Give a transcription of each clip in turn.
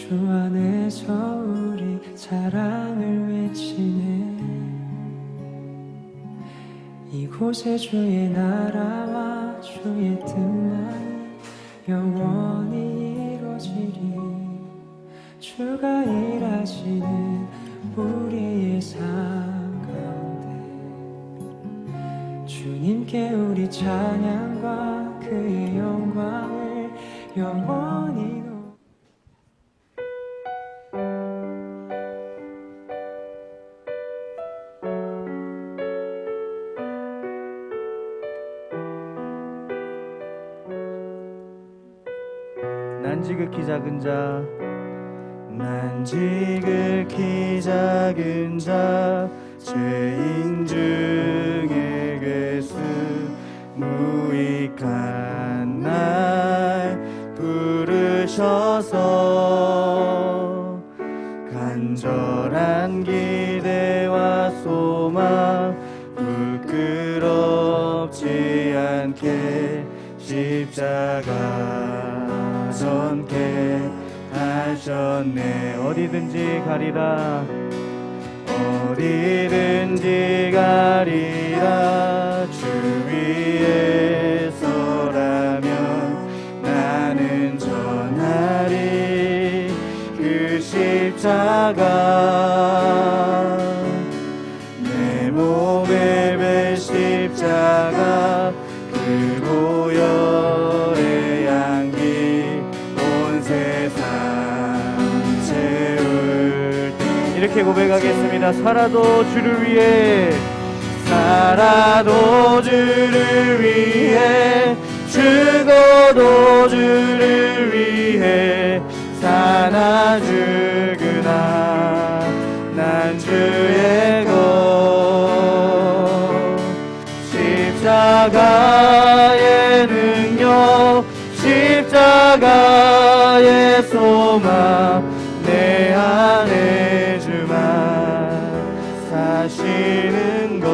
주 안에서 우리 사랑을 외치네. 이곳에 주의 나라와 주의 뜻만이 영원히 이루어지리. 주가 일하시는 우리의 삶 가운데 주님께 우리 찬양과 그의 영광을 영원히 난 지극히 작은 자, 난 지극히 작은 자, 죄인 중에 괴수 무익한 날 부르셔서 간절한 기대와 소망 부끄럽지 않게 십자가 전케 하셨네. 어디든지 가리라, 어디든지 가리라. 주 위에 서라면 나는 전하리 그 십자가. 내 몸에 매 십자가 그 보혈의 향기 온 세상 채울 때. 이렇게 고백하겠습니다. 살아도 주를 위해, 살아도 주를 위해, 죽어도 주를 위해 사나 죽으나 난 주의 것. 십자가의 능력, 십자가의 소망, 내 안에 주만 사시는 것.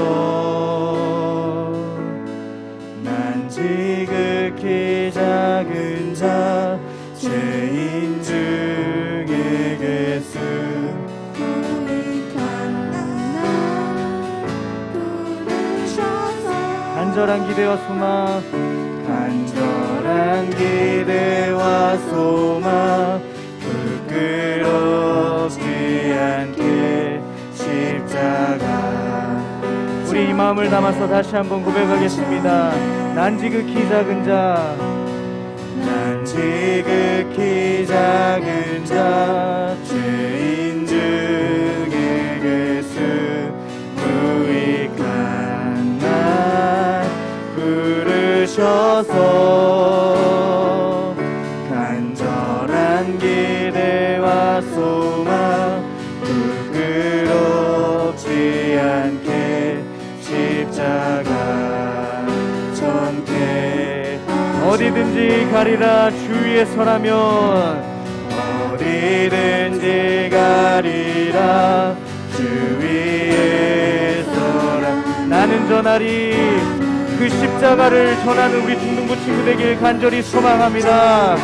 난 지극히 작은 자, 죄인 중에 괴수 간절한 기대와 소망, 간절한 기대와 소망 부끄럽지 않게 십자가. 우리 이 마음을 담아서 다시 한번 고백하겠습니다. 난 지극히 작은 자, 난 지극히 작은 자, 죄인 중에 괴수 무익한 날 부르셔서 간절한 기대와 소망 부끄럽지 않게 십자가 전케. 어디든지 가리라. 주 위에 서라면 어디든지 가리라. 주 위에 서라. 나는 전하리 그 십자가를 전하는 우리 중등부 친구 되길 간절히 소망합니다.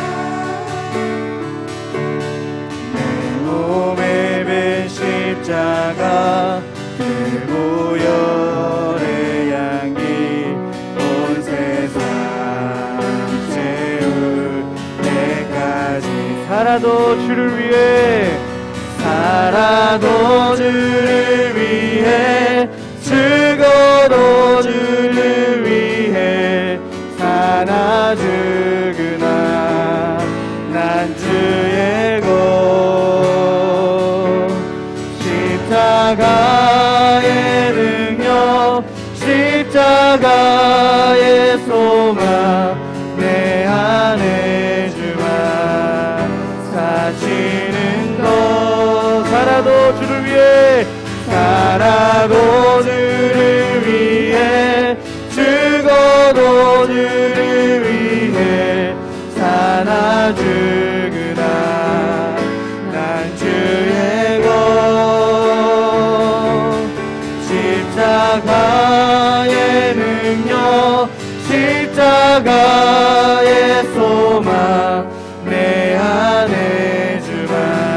내 몸에 밴 십자가 그 보혈의 향기 온 세상 채울 때까지. 살아도 주를 위해, 살아도 주를 위해, 죽어도 주를 위해 사나 죽으나 난 주의 것. 십자가의 능력, 십자가의 소망, 내 안에 주만 사시는 것. 살아도 주를 위해, 살아도 주를 위해, 죽어도 주를 위해 사나 죽으나 난 주의 것. 십자가의 능력, 십자가의 소망, 내 안에 주만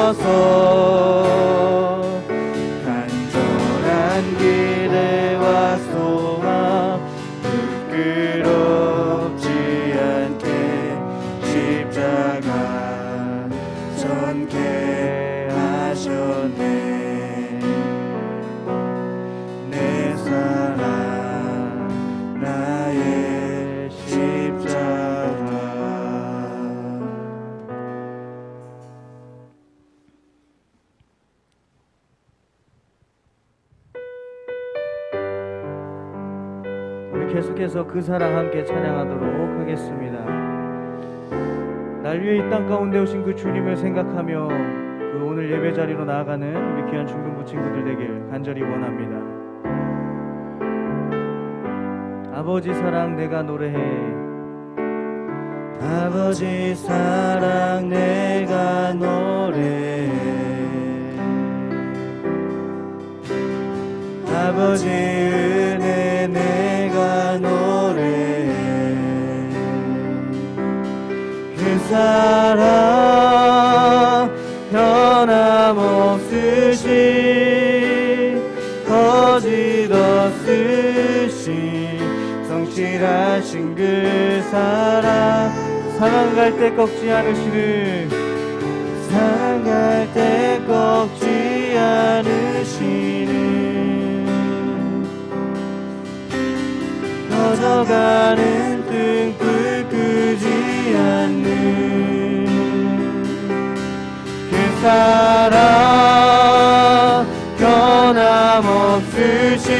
주셔서 간절한 기대와 소망 부끄럽지 않게 십자가 전개하셨네. 내 사랑 나의 십자가. 우리 계속해서 그 사랑 함께 찬양하도록 하겠습니다. 날 위해 이 땅 가운데 오신 그 주님을 생각하며 그 오늘 예배 자리로 나아가는 우리 귀한 중등부 친구들 되길 간절히 원합니다. 아버지 사랑 내가 노래해. 아버지 사랑 내가 노래해. 아버지 은혜 내가 노래해. 그 사랑 변함없으신 거짓 없으신 성실하신 그 사랑. 상한 갈 때 꺾지 않으시는, 상한 갈 때 꺾지 않으시는, 꺼져가는 등불 끄지 않는 그 사랑 변함없으신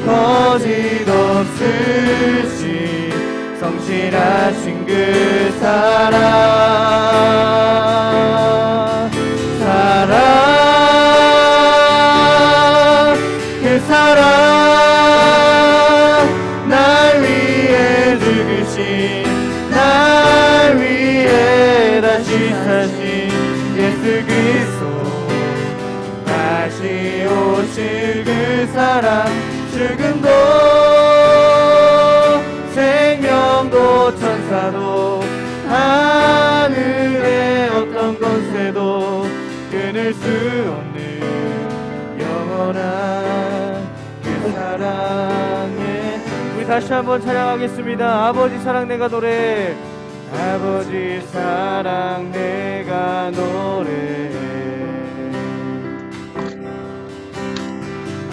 거짓 없으신 성실하신 그 사랑. 사랑 그 사랑 날 위해 죽으신, 날 위해 다시 사신 예수 그리스도, 다시 오실 그 사랑. 죽음도 생명도 천사도 하늘의 어떤 권세도 끊을 수 없는 영원한 그 사랑에. 우리 다시 한번 찬양하겠습니다. 아버지 사랑 내가 노래해. 아버지 사랑 내가 노래해.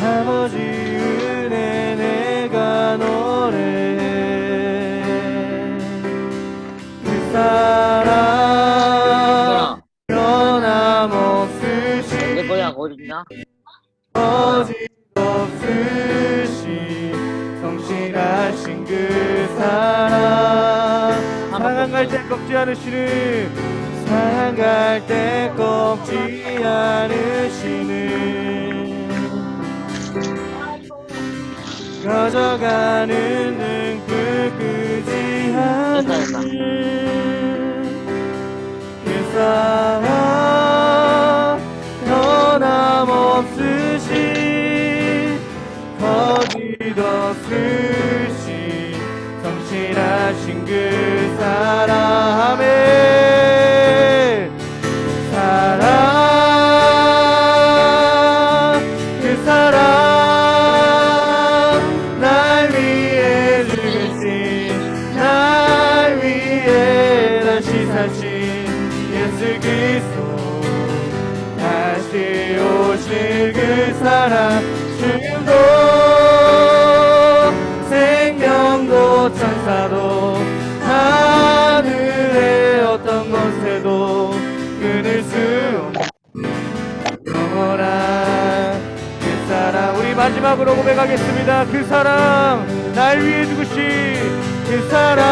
아버지 은혜 내가 노래해. 그 사랑 변함없으신, 내 고향 어딨나? 거짓 없으신 성실하신 그 사랑. 상한 갈 때 꺾지 않으시는, 상한 갈 때 꺾지 않으시는, 꺼져가는 등불 끄지 않는 그 사랑 변함없으신 거짓 없으신 성실하신 그 사랑. 아멘. 사랑 그 사랑 날 위해 죽으신, 날 위해 다시 사신 예수 그리스도, 다시 오실 그 사랑. 죽음도 생명도 천사도 하늘의 어떤 권세도 끊을 수 없는 영원한 그 사랑. 우리 마지막으로 고백하겠습니다. 그 사랑 날 위해 죽으신 그 사랑,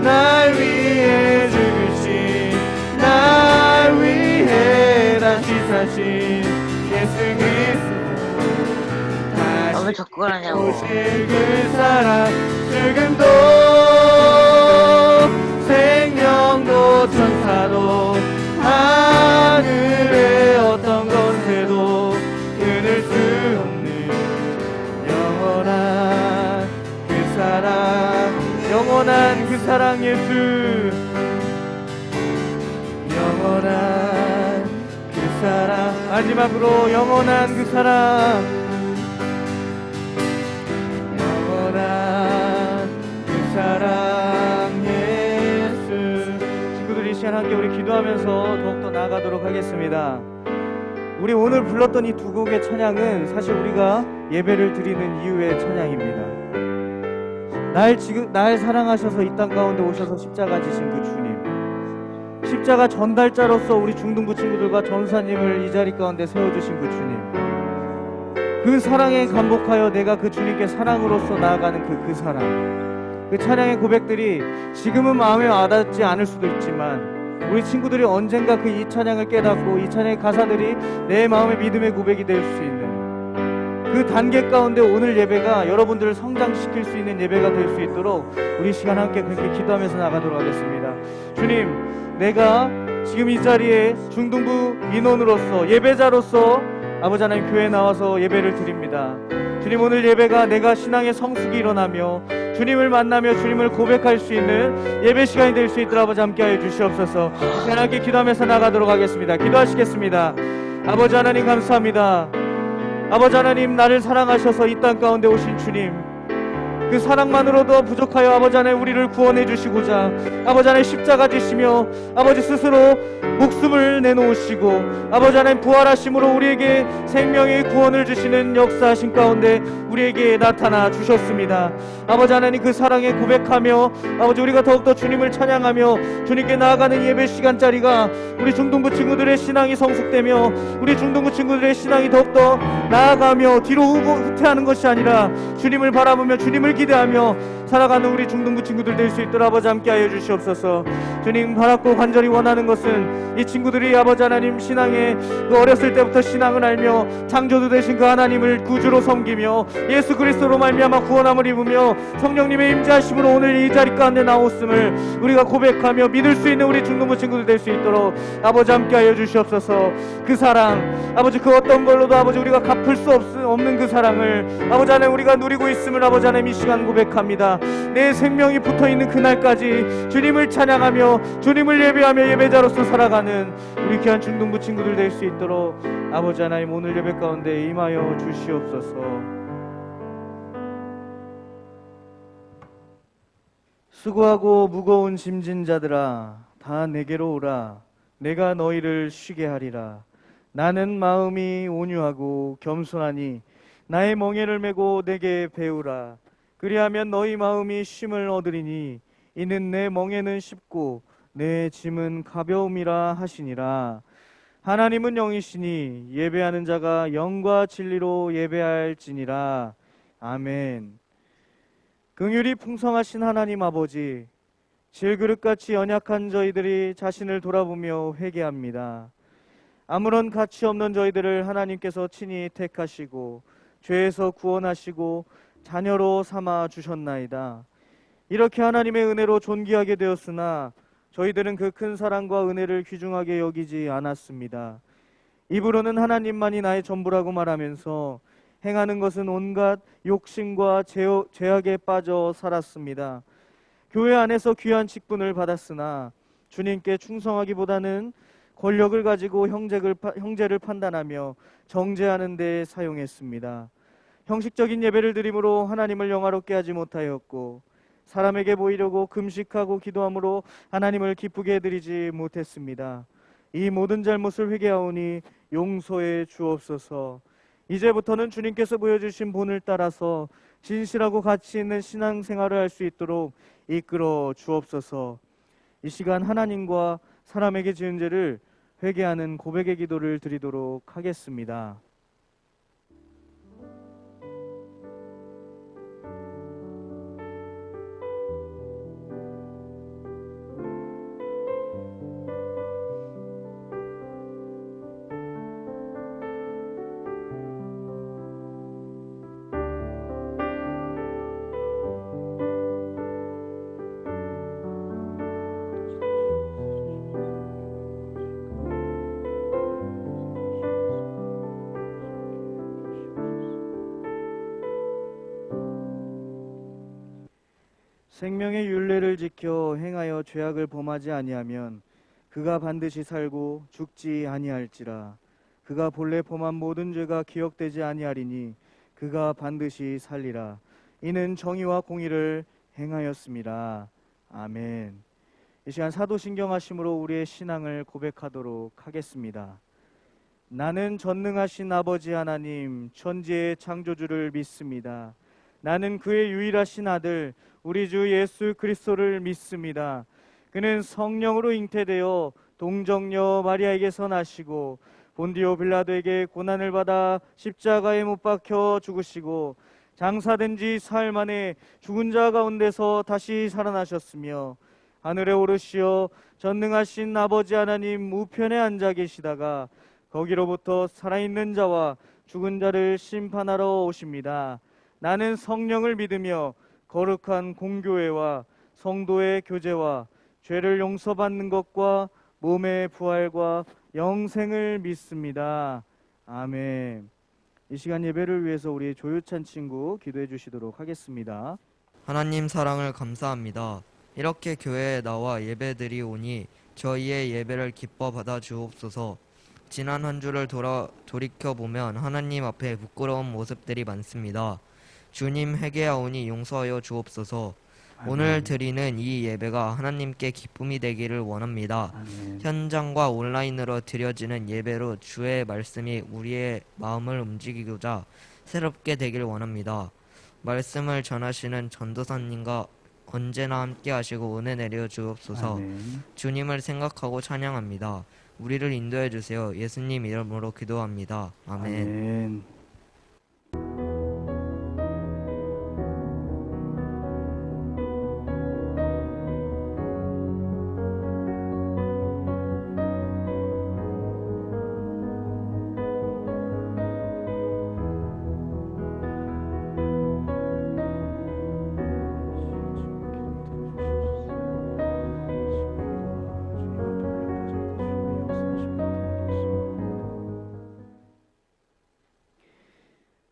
날 위해 죽으신, 날 위해 다시 사신 예수 그리스도, 왜 자꾸 그러냐고. 오실 그 사랑. 죽음도 생명도 천사도 하늘의 어떤 권세도 끊을 수 없는 영원한 그 사랑. 영원한 그 사랑 예수. 마지막으로 영원한 그 사랑, 영원한 그 사랑 예수. 친구들, 이 시간 함께 우리 기도하면서 더욱더 나아가도록 하겠습니다. 우리 오늘 불렀던 이 두 곡의 찬양은 사실 우리가 예배를 드리는 이유의 찬양입니다. 날 사랑하셔서 이 땅 가운데 오셔서 십자가 지신 그 주님, 십자가 전달자로서 우리 중등부 친구들과 전사님을 이 자리 가운데 세워주신 그 주님, 그 사랑에 감복하여 내가 그 주님께 사랑으로서 나아가는 그 사랑, 그 찬양의 고백들이 지금은 마음에 와닿지 않을 수도 있지만 우리 친구들이 언젠가 그 이 찬양을 깨닫고 이 찬양의 가사들이 내 마음의 믿음의 고백이 될 수 있는 그 단계 가운데 오늘 예배가 여러분들을 성장시킬 수 있는 예배가 될 수 있도록 우리 시간 함께 그렇게 기도하면서 나가도록 하겠습니다. 주님, 내가 지금 이 자리에 중등부 인원으로서 예배자로서 아버지 하나님 교회에 나와서 예배를 드립니다. 주님, 오늘 예배가 내가 신앙의 성숙이 일어나며 주님을 만나며 주님을 고백할 수 있는 예배 시간이 될 수 있도록 아버지 함께하여 주시옵소서. 시간 함께 기도하면서 나가도록 하겠습니다. 기도하시겠습니다. 아버지 하나님 감사합니다. 아버지 하나님, 나를 사랑하셔서 이 땅 가운데 오신 주님, 그 사랑만으로도 부족하여 아버지 하나님 우리를 구원해 주시고자 아버지 하나님 십자가 지시며 아버지 스스로 목숨을 내놓으시고 아버지 하나님 부활하심으로 우리에게 생명의 구원을 주시는 역사하신 가운데 우리에게 나타나 주셨습니다. 아버지 하나님, 그 사랑에 고백하며 아버지 우리가 더욱더 주님을 찬양하며 주님께 나아가는 예배 시간짜리가 우리 중등부 친구들의 신앙이 성숙되며 우리 중등부 친구들의 신앙이 더욱더 나아가며 뒤로 후퇴하는 것이 아니라 주님을 바라보며 주님을 기대하며 살아가는 우리 중등부 친구들 될 수 있도록 아버지 함께하여 주시옵소서. 주님, 바랍고 간절히 원하는 것은 이 친구들이 아버지 하나님 신앙에 그 어렸을 때부터 신앙을 알며 창조주 되신 그 하나님을 구주로 섬기며 예수 그리스도로 말미암아 구원함을 입으며 성령님의 임재하심으로 오늘 이 자리 가운데 나왔음을 우리가 고백하며 믿을 수 있는 우리 중등부 친구들 될 수 있도록 아버지 함께하여 주시옵소서. 그 사랑, 아버지 그 어떤 걸로도 아버지 우리가 갚을 수 없는 그 사랑을 아버지 하나님 우리가 누리고 있음을 아버지 하나님 이 시간 고백합니다. 내 생명이 붙어있는 그날까지 주님을 찬양하며 주님을 예배하며 예배자로서 살아가는 우리 귀한 중등부 친구들 될 수 있도록 아버지 하나님 오늘 예배 가운데 임하여 주시옵소서. 수고하고 무거운 짐진 자들아, 다 내게로 오라. 내가 너희를 쉬게 하리라. 나는 마음이 온유하고 겸손하니 나의 멍에를 메고 내게 배우라. 그리하면 너희 마음이 쉼을 얻으리니 이는 내 멍에는 쉽고 내 짐은 가벼움이라 하시니라. 하나님은 영이시니 예배하는 자가 영과 진리로 예배할지니라. 아멘. 긍휼이 풍성하신 하나님 아버지, 질그릇같이 연약한 저희들이 자신을 돌아보며 회개합니다. 아무런 가치 없는 저희들을 하나님께서 친히 택하시고 죄에서 구원하시고 자녀로 삼아 주셨나이다. 이렇게 하나님의 은혜로 존귀하게 되었으나 저희들은 그 큰 사랑과 은혜를 귀중하게 여기지 않았습니다. 입으로는 하나님만이 나의 전부라고 말하면서 행하는 것은 온갖 욕심과 죄악에 빠져 살았습니다. 교회 안에서 귀한 직분을 받았으나 주님께 충성하기보다는 권력을 가지고 형제를 판단하며 정죄하는 데 사용했습니다. 형식적인 예배를 드림으로 하나님을 영화롭게 하지 못하였고 사람에게 보이려고 금식하고 기도함으로 하나님을 기쁘게 해드리지 못했습니다. 이 모든 잘못을 회개하오니 용서해 주옵소서. 이제부터는 주님께서 보여주신 본을 따라서 진실하고 가치 있는 신앙생활을 할 수 있도록 이끌어 주옵소서. 이 시간 하나님과 사람에게 지은 죄를 회개하는 고백의 기도를 드리도록 하겠습니다. 생명의 율례를 지켜 행하여 죄악을 범하지 아니하면 그가 반드시 살고 죽지 아니할지라. 그가 본래 범한 모든 죄가 기억되지 아니하리니 그가 반드시 살리라. 이는 정의와 공의를 행하였습니다. 아멘. 이 시간 사도신경하심으로 우리의 신앙을 고백하도록 하겠습니다. 나는 전능하신 아버지 하나님 천지의 창조주를 믿습니다. 나는 그의 유일하신 아들 우리 주 예수 그리스도를 믿습니다. 그는 성령으로 잉태되어 동정녀 마리아에게서 나시고 본디오 빌라도에게 고난을 받아 십자가에 못 박혀 죽으시고 장사된 지 사흘 만에 죽은 자 가운데서 다시 살아나셨으며 하늘에 오르시어 전능하신 아버지 하나님 우편에 앉아 계시다가 거기로부터 살아있는 자와 죽은 자를 심판하러 오십니다. 나는 성령을 믿으며 거룩한 공교회와 성도의 교제와 죄를 용서받는 것과 몸의 부활과 영생을 믿습니다. 아멘. 이 시간 예배를 위해서 우리 조유찬 친구 기도해 주시도록 하겠습니다. 하나님 사랑을 감사합니다. 이렇게 교회에 나와 예배드리오니 저희의 예배를 기뻐 받아 주옵소서. 지난 한 주를 돌이켜보면 하나님 앞에 부끄러운 모습들이 많습니다. 주님 회개하오니 용서하여 주옵소서. 오늘 드리는 이 예배가 하나님께 기쁨이 되기를 원합니다. 아멘. 현장과 온라인으로 드려지는 예배로 주의 말씀이 우리의 마음을 움직이고자 새롭게 되길 원합니다. 말씀을 전하시는 전도사님과 언제나 함께 하시고 은혜 내려 주옵소서. 아멘. 주님을 생각하고 찬양합니다. 우리를 인도해 주세요. 예수님 이름으로 기도합니다. 아멘. 아멘.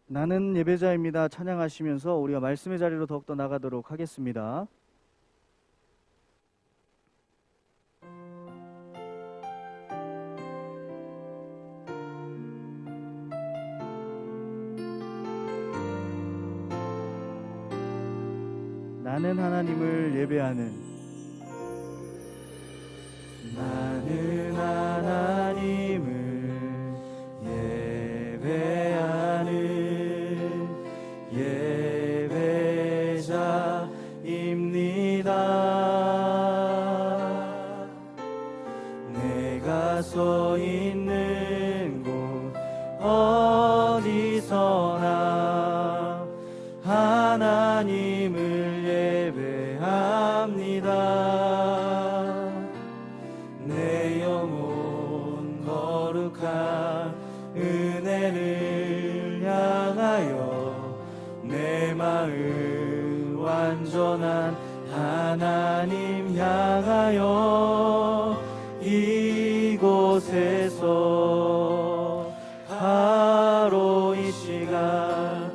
나는 예배자입니다. 찬양하시면서 우리가 말씀의 자리로 더욱더 나가도록 하겠습니다. 나는 하나님을 예배하는 나는 하나님을 예배하는 예배자입니다. 내가 서 있는 곳 어디서나 하나님을 예배합니다. 내 영혼 거룩한 은혜를 향하여 내 마음 완전한 하나님 향하여 이곳에서 바로 이 시간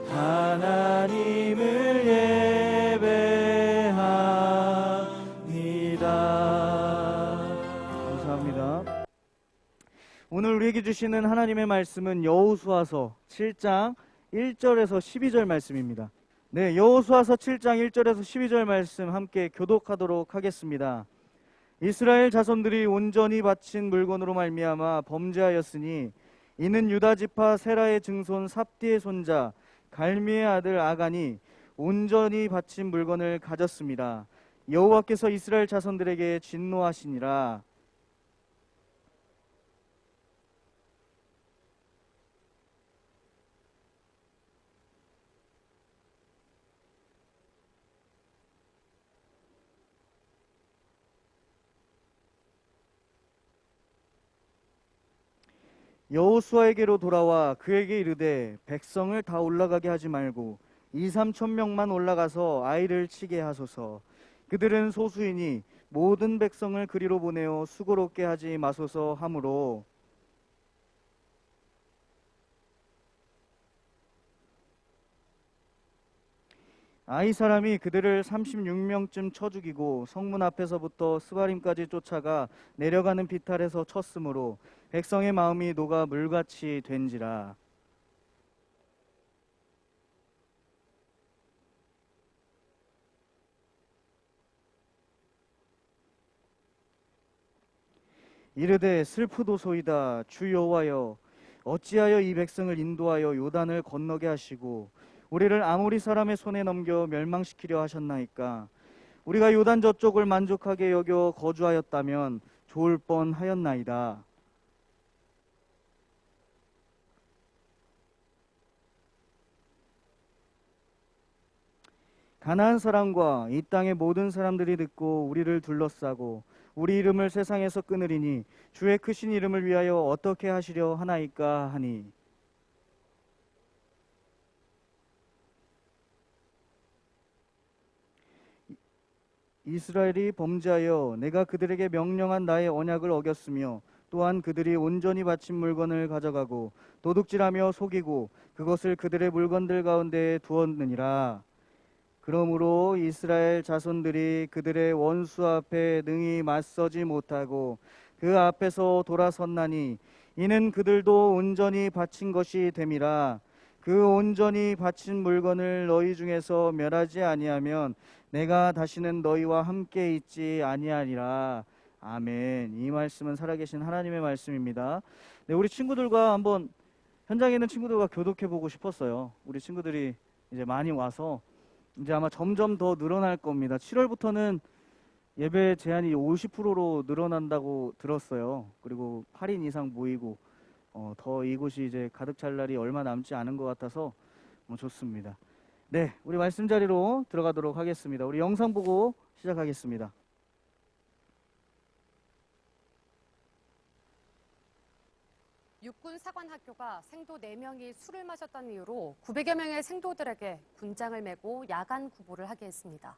하나님을 예배합니다. 감사합니다. 오늘 우리에게 주시는 하나님의 말씀은 여호수아서 7장 1절에서 12절 말씀입니다. 네, 여호수아서 7장 1절에서 12절 말씀 함께 교독하도록 하겠습니다. 이스라엘 자손들이 온전히 바친 물건으로 말미암아 범죄하였으니 이는 유다 지파 세라의 증손 삽디의 손자 갈미의 아들 아간이 온전히 바친 물건을 가졌습니다. 여호와께서 이스라엘 자손들에게 진노하시니라. 여호수아에게로 돌아와 그에게 이르되 백성을 다 올라가게 하지 말고 2-3천 명만 올라가서 아이를 치게 하소서. 그들은 소수이니 모든 백성을 그리로 보내어 수고롭게 하지 마소서 하므로 아이 사람이 그들을 36명쯤 쳐 죽이고 성문 앞에서부터 스바림까지 쫓아가 내려가는 비탈에서 쳤으므로 백성의 마음이 녹아 물같이 된지라. 이르되 슬프도소이다. 주 여호와여, 어찌하여 이 백성을 인도하여 요단을 건너게 하시고 우리를 아모리 사람의 손에 넘겨 멸망시키려 하셨나이까. 우리가 요단 저쪽을 만족하게 여겨 거주하였다면 좋을 뻔하였나이다. 가나안 사람과 이 땅의 모든 사람들이 듣고 우리를 둘러싸고 우리 이름을 세상에서 끊으리니 주의 크신 이름을 위하여 어떻게 하시려 하나이까 하니. 이스라엘이 범죄하여 내가 그들에게 명령한 나의 언약을 어겼으며 또한 그들이 온전히 바친 물건을 가져가고 도둑질하며 속이고 그것을 그들의 물건들 가운데 두었느니라. 그러므로 이스라엘 자손들이 그들의 원수 앞에 능히 맞서지 못하고 그 앞에서 돌아섰나니 이는 그들도 온전히 바친 것이 됨이라. 그 온전히 바친 물건을 너희 중에서 멸하지 아니하면 내가 다시는 너희와 함께 있지 아니하리라. 아멘. 이 말씀은 살아계신 하나님의 말씀입니다. 네, 우리 친구들과 한번 현장에 있는 친구들과 교독해 보고 싶었어요. 우리 친구들이 이제 많이 와서 이제 아마 점점 더 늘어날 겁니다. 7월부터는 예배 제한이 50%로 늘어난다고 들었어요. 그리고 8인 이상 모이고 더 이곳이 이제 가득 찰 날이 얼마 남지 않은 것 같아서 좋습니다. 네, 우리 말씀 자리로 들어가도록 하겠습니다. 우리 영상 보고 시작하겠습니다. 육군 사관학교가 생도 4명이 술을 마셨다는 이유로 900여 명의 생도들에게 군장을 메고 야간 구보를 하게 했습니다.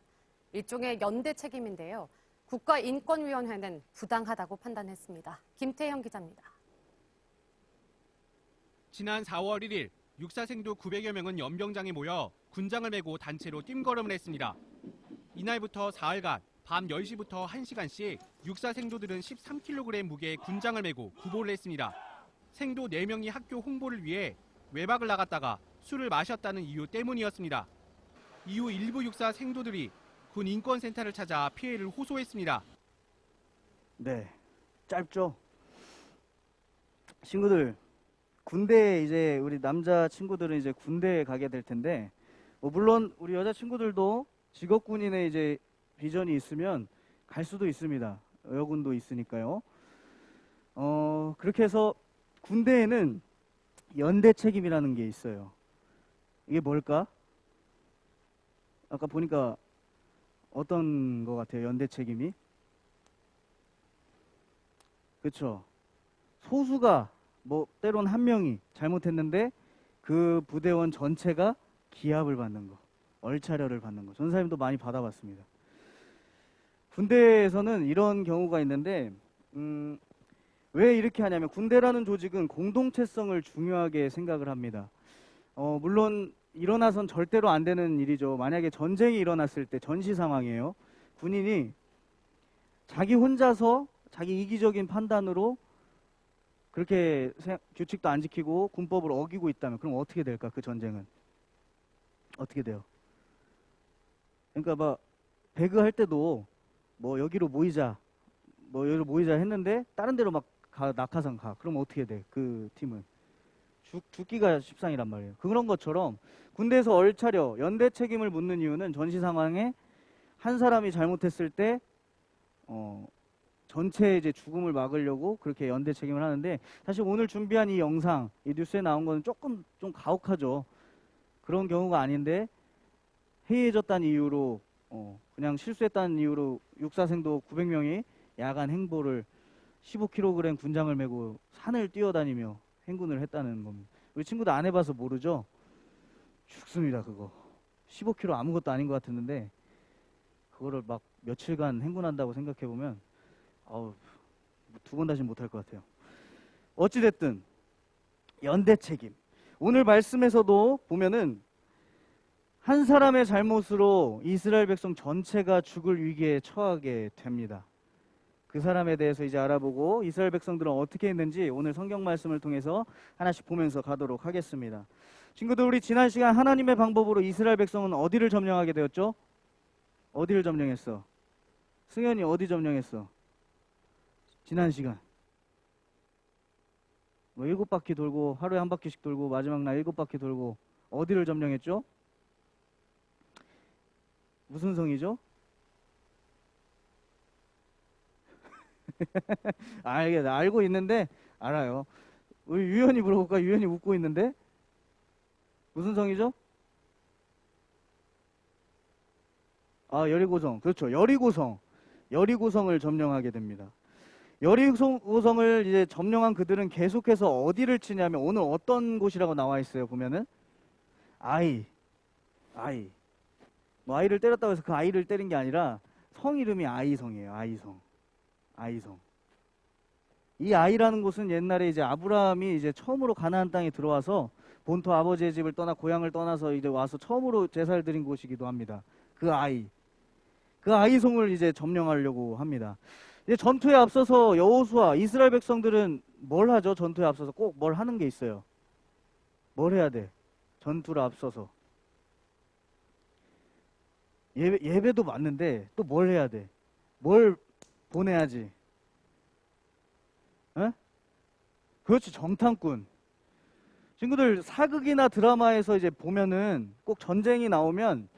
일종의 연대 책임인데요. 국가인권위원회는 부당하다고 판단했습니다. 김태형 기자입니다. 지난 4월 1일 육사생도 900여 명은 연병장에 모여 군장을 메고 단체로 뜀걸음을 했습니다. 이날부터 사흘간 밤 10시부터 1시간씩 육사생도들은 13kg 무게의 군장을 메고 구보를 했습니다. 생도 4명이 학교 홍보를 위해 외박을 나갔다가 술을 마셨다는 이유 때문이었습니다. 이후 일부 육사 생도들이 군 인권센터를 찾아 피해를 호소했습니다. 네, 짧죠? 친구들, 군대에 이제 우리 남자 친구들은 이제 군대에 가게 될 텐데 물론 우리 여자 친구들도 직업군인의 이제 비전이 있으면 갈 수도 있습니다. 여군도 있으니까요. 그렇게 해서 군대에는 연대 책임이라는 게 있어요. 이게 뭘까? 아까 보니까 어떤 것 같아요? 연대 책임이? 그렇죠. 소수가 때론 한 명이 잘못했는데 그 부대원 전체가 기합을 받는 거, 얼차려를 받는 거. 전사님도 많이 받아봤습니다. 군대에서는 이런 경우가 있는데 왜 이렇게 하냐면 군대라는 조직은 공동체성을 중요하게 생각을 합니다. 물론 일어나선 절대로 안 되는 일이죠. 만약에 전쟁이 일어났을 때 전시 상황이에요. 군인이 자기 혼자서 자기 이기적인 판단으로 그렇게 규칙도 안 지키고 군법을 어기고 있다면 그럼 어떻게 될까? 그 전쟁은 어떻게 돼요? 그러니까 배그 할 때도 여기로 모이자 했는데 다른 데로 막 낙하산 가. 그럼 어떻게 돼? 그 팀은 죽기가 십상이란 말이에요. 그런 것처럼 군대에서 얼차려 연대 책임을 묻는 이유는 전시 상황에 한 사람이 잘못했을 때 전체의 이제 죽음을 막으려고 그렇게 연대 책임을 하는데, 사실 오늘 준비한 이 영상, 이 뉴스에 나온 거는 조금 좀 가혹하죠. 그런 경우가 아닌데 해이해졌다는 이유로 그냥 실수했다는 이유로 육사생도 900명이 야간 행보를 15kg 군장을 메고 산을 뛰어다니며 행군을 했다는 겁니다. 우리 친구들 안 해봐서 모르죠? 죽습니다. 그거 15kg 아무것도 아닌 것 같았는데 그거를 막 며칠간 행군한다고 생각해보면 두 번 다시 못할 것 같아요. 어찌됐든 연대 책임, 오늘 말씀에서도 보면은 한 사람의 잘못으로 이스라엘 백성 전체가 죽을 위기에 처하게 됩니다. 그 사람에 대해서 이제 알아보고 이스라엘 백성들은 어떻게 했는지 오늘 성경 말씀을 통해서 하나씩 보면서 가도록 하겠습니다. 친구들, 우리 지난 시간 하나님의 방법으로 이스라엘 백성은 어디를 점령하게 되었죠? 어디를 점령했어? 승현이 어디 점령했어? 지난 시간 뭐 7바퀴 돌고 하루에 한 바퀴씩 돌고 마지막 날 7바퀴 돌고 어디를 점령했죠? 무슨 성이죠? 알고 있는데 알아요. 우리 유연이 물어볼까? 유연이 웃고 있는데 무슨 성이죠? 아, 여리고성. 그렇죠. 여리고성을 점령하게 됩니다. 여리고성을 이제 점령한 그들은 계속해서 어디를 치냐면 오늘 어떤 곳이라고 나와 있어요. 보면은 아이. 뭐 아이를 때렸다고 해서 그 아이를 때린 게 아니라 성 이름이 아이성이에요. 아이성. 이 아이라는 곳은 옛날에 이제 아브라함이 이제 처음으로 가나안 땅에 들어와서 본토 아버지의 집을 떠나 고향을 떠나서 이제 와서 처음으로 제사를 드린 곳이기도 합니다. 그 아이성을 이제 점령하려고 합니다. 이제 전투에 앞서서 여호수아 이스라엘 백성들은 뭘 하죠? 전투에 앞서서 꼭 뭘 하는 게 있어요. 뭘 해야 돼? 전투를 앞서서 예배도 맞는데 또 뭘 해야 돼? 뭘 보내야지? 에? 그렇지, 정탐꾼. 친구들, 사극이나 드라마에서 이제 보면은 꼭 전쟁이 나오면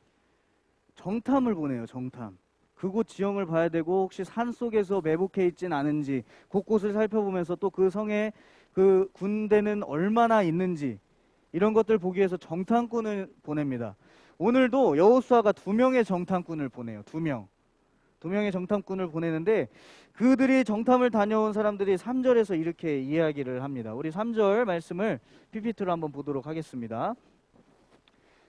정탐을 보내요. 정탐. 그곳 지형을 봐야 되고 혹시 산 속에서 매복해 있진 않은지 곳곳을 살펴보면서 또 그 성에 그 군대는 얼마나 있는지 이런 것들 보기 위해서 정탐꾼을 보냅니다. 오늘도 여호수아가 2명의 정탐꾼을 보내요. 2명의 정탐꾼을 보내는데 그들이 정탐을 다녀온 사람들이 3절에서 이렇게 이야기를 합니다. 우리 3절 말씀을 PPT로 한번 보도록 하겠습니다.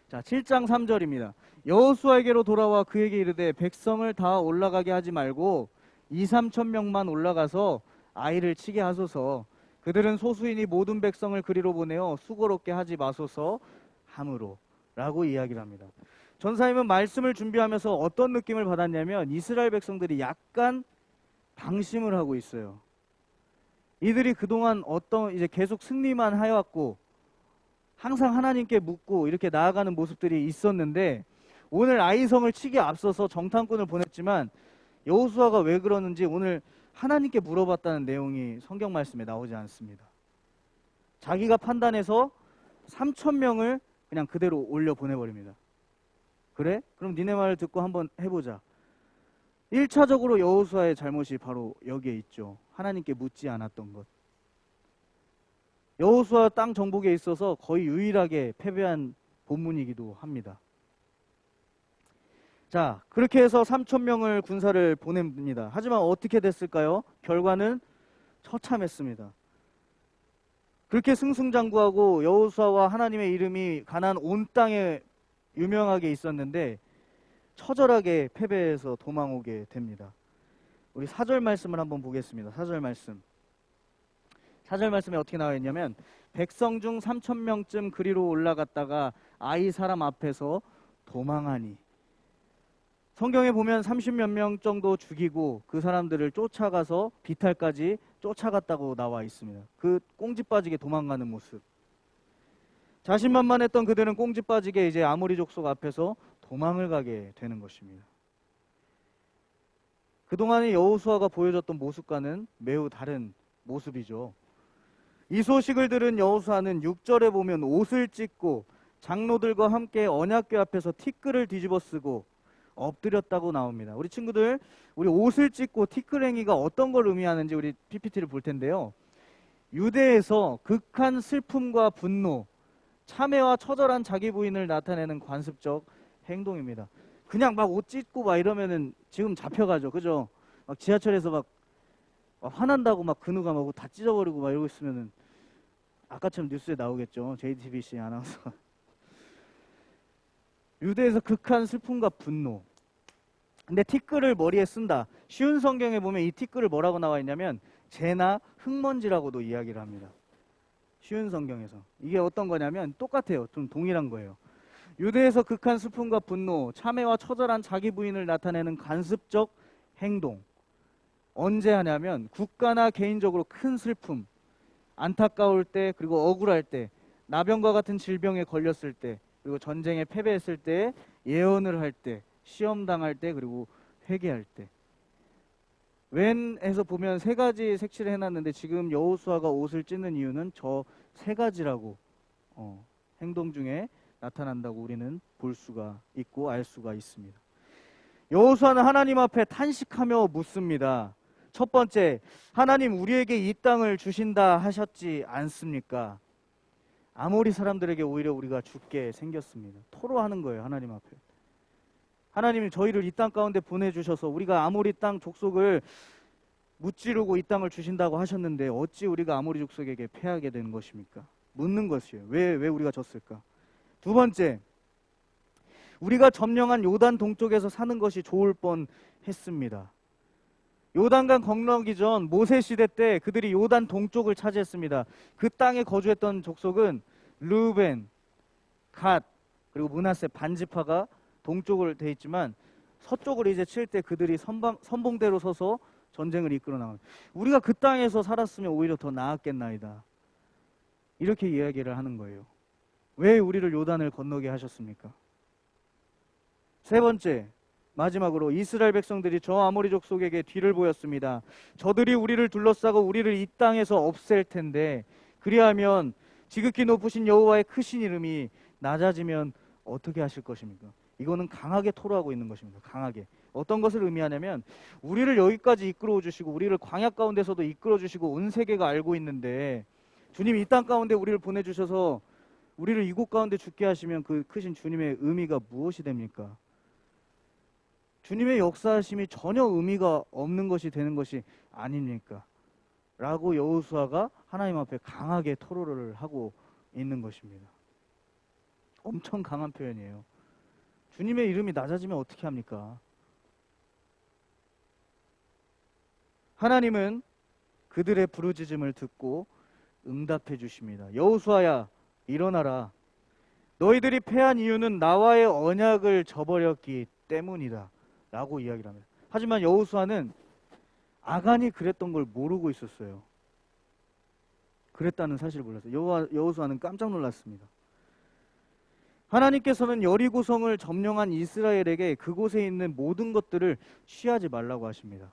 자, 7장 3절입니다. 여호수아에게로 돌아와 그에게 이르되 백성을 다 올라가게 하지 말고 2-3천 명만 올라가서 아이를 치게 하소서. 그들은 소수이니 모든 백성을 그리로 보내어 수고롭게 하지 마소서 함으로 라고 이야기를 합니다. 전사님은 말씀을 준비하면서 어떤 느낌을 받았냐면 이스라엘 백성들이 약간 방심을 하고 있어요. 이들이 그동안 이제 계속 승리만 하여왔고 항상 하나님께 묻고 이렇게 나아가는 모습들이 있었는데 오늘 아이성을 치기에 앞서서 정탐꾼을 보냈지만 여호수아가 왜 그러는지 오늘 하나님께 물어봤다는 내용이 성경 말씀에 나오지 않습니다. 자기가 판단해서 3,000명을 그냥 그대로 올려 보내버립니다. 그래? 그럼 니네 말을 듣고 한번 해보자. 1차적으로 여호수아의 잘못이 바로 여기에 있죠. 하나님께 묻지 않았던 것. 여호수아 땅 정복에 있어서 거의 유일하게 패배한 본문이기도 합니다. 자, 그렇게 해서 3,000명을 군사를 보냅니다. 하지만 어떻게 됐을까요? 결과는 처참했습니다. 그렇게 승승장구하고 여호수아와 하나님의 이름이 가나안 온 땅에 유명하게 있었는데 처절하게 패배해서 도망오게 됩니다. 우리 4절 말씀을 한번 보겠습니다. 4절 말씀. 4절 말씀에 어떻게 나와 있냐면 백성 중 3,000명쯤 그리로 올라갔다가 아이 사람 앞에서 도망하니. 성경에 보면 30몇 명 정도 죽이고 그 사람들을 쫓아가서 비탈까지 쫓아갔다고 나와 있습니다. 그 꽁지 빠지게 도망가는 모습. 자신만만했던 그들은 꽁지 빠지게 이제 아모리 족속 앞에서 도망을 가게 되는 것입니다. 그동안의 여호수아가 보여줬던 모습과는 매우 다른 모습이죠. 이 소식을 들은 여호수아는 6절에 보면 옷을 찢고 장로들과 함께 언약궤 앞에서 티끌을 뒤집어 쓰고 엎드렸다고 나옵니다. 우리 친구들, 우리 옷을 찢고 티끌행위가 어떤 걸 의미하는지 우리 PPT를 볼 텐데요. 유대에서 극한 슬픔과 분노, 참회와 처절한 자기 부인을 나타내는 관습적 행동입니다. 그냥 막 옷 찢고 막 이러면은 지금 잡혀가죠. 그죠? 막 지하철에서 막 화난다고 막 근우가 막 옷 다 찢어버리고 막 이러고 있으면은 아까처럼 뉴스에 나오겠죠. JTBC 아나운서. 유대에서 극한 슬픔과 분노. 근데 티끌을 머리에 쓴다. 쉬운 성경에 보면 이 티끌을 뭐라고 나와 있냐면 재나 흙먼지라고도 이야기를 합니다. 쉬운 성경에서. 이게 어떤 거냐면 똑같아요. 좀 동일한 거예요. 유대에서 극한 슬픔과 분노, 참회와 처절한 자기 부인을 나타내는 관습적 행동. 언제 하냐면 국가나 개인적으로 큰 슬픔, 안타까울 때, 그리고 억울할 때, 나병과 같은 질병에 걸렸을 때, 그리고 전쟁에 패배했을 때, 예언을 할 때, 시험 당할 때, 그리고 회개할 때. 왼에서 보면 세 가지 색칠을 해놨는데 지금 여호수아가 옷을 찢는 이유는 저 세 가지라고 행동 중에 나타난다고 우리는 볼 수가 있고 알 수가 있습니다. 여호수아는 하나님 앞에 탄식하며 묻습니다. 첫 번째, 하나님 우리에게 이 땅을 주신다 하셨지 않습니까? 아모리 사람들에게 오히려 우리가 죽게 생겼습니다. 토로하는 거예요, 하나님 앞에. 하나님이 저희를 이 땅 가운데 보내주셔서 우리가 아모리 땅 족속을 무찌르고 이 땅을 주신다고 하셨는데 어찌 우리가 아모리 족속에게 패하게 되는 것입니까? 묻는 것이에요. 왜 우리가 졌을까? 두 번째, 우리가 점령한 요단 동쪽에서 사는 것이 좋을 뻔했습니다. 요단강 건너기 전 모세 시대 때 그들이 요단 동쪽을 차지했습니다. 그 땅에 거주했던 족속은 르우벤, 갓, 그리고 므낫세 반지파가 동쪽으로 돼 있지만 서쪽으로 이제 칠 때 그들이 선봉대로 서서 전쟁을 이끌어 나갑니다. 우리가 그 땅에서 살았으면 오히려 더 나았겠나이다. 이렇게 이야기를 하는 거예요. 왜 우리를 요단을 건너게 하셨습니까? 세 번째, 마지막으로 이스라엘 백성들이 저 아모리 족속에게 뒤를 보였습니다. 저들이 우리를 둘러싸고 우리를 이 땅에서 없앨 텐데 그리하면 지극히 높으신 여호와의 크신 이름이 낮아지면 어떻게 하실 것입니까? 이거는 강하게 토로하고 있는 것입니다. 강하게. 어떤 것을 의미하냐면 우리를 여기까지 이끌어 주시고 우리를 광야 가운데서도 이끌어 주시고 온 세계가 알고 있는데 주님이 이 땅 가운데 우리를 보내주셔서 우리를 이곳 가운데 죽게 하시면 그 크신 주님의 의미가 무엇이 됩니까? 주님의 역사하심이 전혀 의미가 없는 것이 되는 것이 아닙니까? 라고 여호수아가 하나님 앞에 강하게 토로를 하고 있는 것입니다. 엄청 강한 표현이에요. 주님의 이름이 낮아지면 어떻게 합니까? 하나님은 그들의 부르짖음을 듣고 응답해 주십니다. 여호수아야, 일어나라. 너희들이 패한 이유는 나와의 언약을 저버렸기 때문이다. 라고 이야기를 합니다. 하지만 여호수아는 아간이 그랬던 걸 모르고 있었어요. 그랬다는 사실을 몰랐어요. 여호수아는 깜짝 놀랐습니다. 하나님께서는 여리고성을 점령한 이스라엘에게 그곳에 있는 모든 것들을 취하지 말라고 하십니다.